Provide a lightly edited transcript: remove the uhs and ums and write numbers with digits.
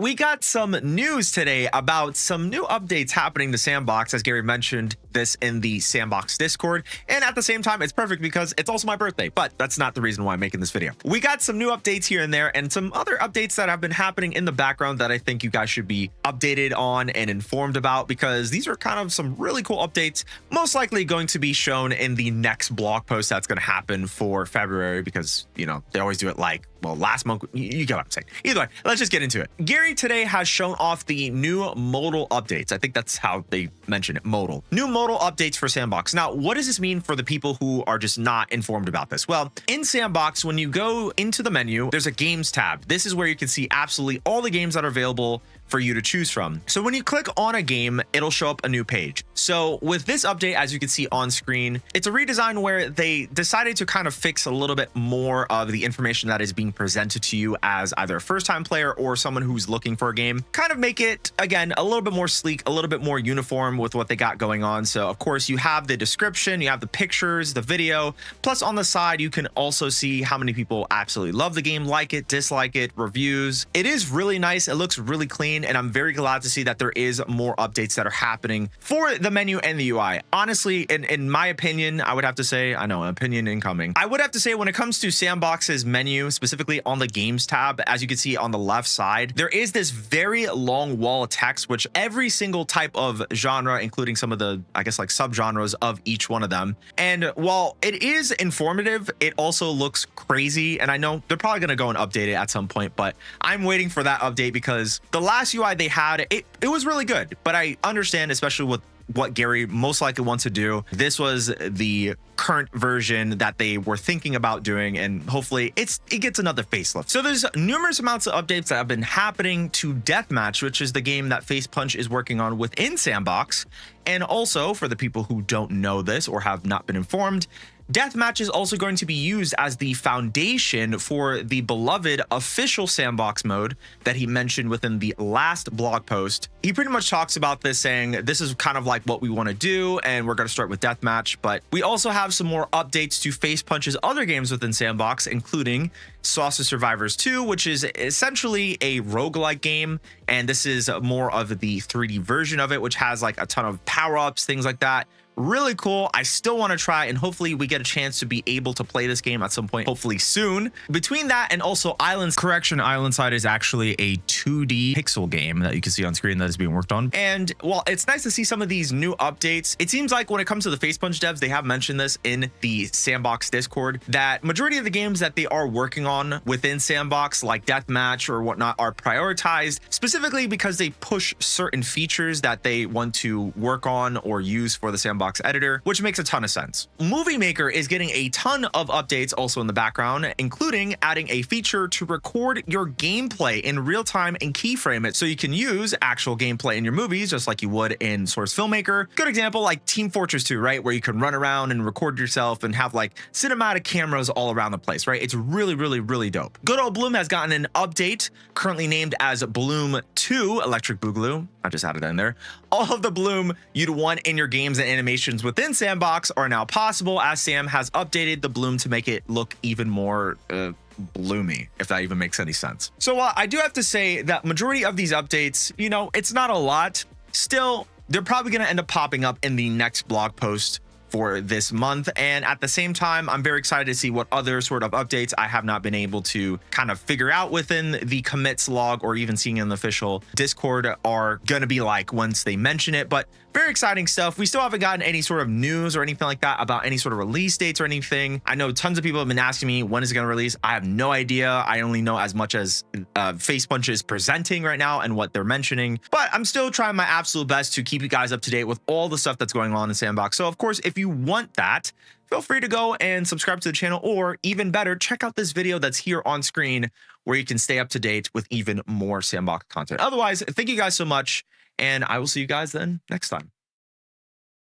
We got some news today about some new updates happening to Sandbox, as Gary mentioned this in the Sandbox Discord. And at the same time, it's perfect because it's also my birthday, but that's not the reason why I'm making this video. We got some new updates here and there and some other updates that have been happening in the background that I think you guys should be updated on and informed about, because these are kind of some really cool updates, most likely going to be shown in the next blog post that's going to happen for February, because, you know, they always do it like, well, last month. You get what I'm saying. Either way, let's just get into it. Gary today has shown off the new modal updates. I think that's how they mention it, modal. New modal updates for Sandbox. Now, what does this mean for the people who are just not informed about this? Well, in Sandbox, when you go into the menu, there's a games tab. This is where you can see absolutely all the games that are available for you to choose from. So when you click on a game, it'll show up a new page. So with this update, as you can see on screen, it's a redesign where they decided to kind of fix a little bit more of the information that is being presented to you as either a first-time player or someone who's looking for a game. Kind of make it, again, a little bit more sleek, a little bit more uniform with what they got going on. So of course, you have the description, you have the pictures, the video, plus on the side, you can also see how many people absolutely love the game, like it, dislike it, reviews. It is really nice. It looks really clean. And I'm very glad to see that there is more updates that are happening for the menu and the UI. Honestly, in my opinion, I would have to say, I know, opinion incoming. I would have to say when it comes to Sandbox's menu, specifically on the games tab, as you can see on the left side, there is this very long wall of text, which every single type of genre, including some of the, I guess, like subgenres of each one of them. And while it is informative, it also looks crazy. And I know they're probably going to go and update it at some point, but I'm waiting for that update because the last UI they had, it was really good, but I understand, especially with what Gary most likely wants to do. This was the current version that they were thinking about doing, and hopefully it gets another facelift. So there's numerous amounts of updates that have been happening to Deathmatch, which is the game that Facepunch is working on within Sandbox. And also, for the people who don't know this or have not been informed, Deathmatch is also going to be used as the foundation for the beloved official Sandbox mode that he mentioned within the last blog post. He pretty much talks about this, saying this is kind of like what we want to do, and we're going to start with Deathmatch. But we also have some more updates to Facepunch's other games within Sandbox, including Sausage Survivors 2, which is essentially a roguelike game. And this is more of the 3D version of it, which has like a ton of power-ups, things like that. Really cool. I still want to try, and hopefully we get a chance to be able to play this game at some point, hopefully soon. Between that and also Islands, correction, Islandside is actually a 2D pixel game that you can see on screen that is being worked on. And while it's nice to see some of these new updates, it seems like when it comes to the Facepunch devs, they have mentioned this in the Sandbox Discord, that majority of the games that they are working on within Sandbox, like Deathmatch or whatnot, are prioritized specifically because they push certain features that they want to work on or use for the Sandbox editor, which makes a ton of sense. Movie Maker is getting a ton of updates also in the background, including adding a feature to record your gameplay in real time and keyframe it so you can use actual gameplay in your movies just like you would in Source Filmmaker. Good example, like Team Fortress 2, right? Where you can run around and record yourself and have like cinematic cameras all around the place, right? It's really, really, really dope. Good Old Bloom has gotten an update currently named as Bloom 2 Electric Boogaloo. I just added that in there. All of the bloom you'd want in your games and animations within Sandbox are now possible, as Sam has updated the bloom to make it look even more bloomy, if that even makes any sense. So I do have to say that majority of these updates, you know, it's not a lot. Still, they're probably going to end up popping up in the next blog post for this month. And at the same time, I'm very excited to see what other sort of updates I have not been able to kind of figure out within the commits log or even seeing in the official Discord are going to be like once they mention it. But very exciting stuff. We still haven't gotten any sort of news or anything like that about any sort of release dates or anything. I know tons of people have been asking me when is it going to release. I have no idea. I only know as much as Facepunch is presenting right now and what they're mentioning. But I'm still trying my absolute best to keep you guys up to date with all the stuff that's going on in Sandbox. So of course, if you want that, feel free to go and subscribe to the channel, or even better, check out this video that's here on screen where you can stay up to date with even more Sandbox content. Otherwise, thank you guys so much, and I will see you guys then next time.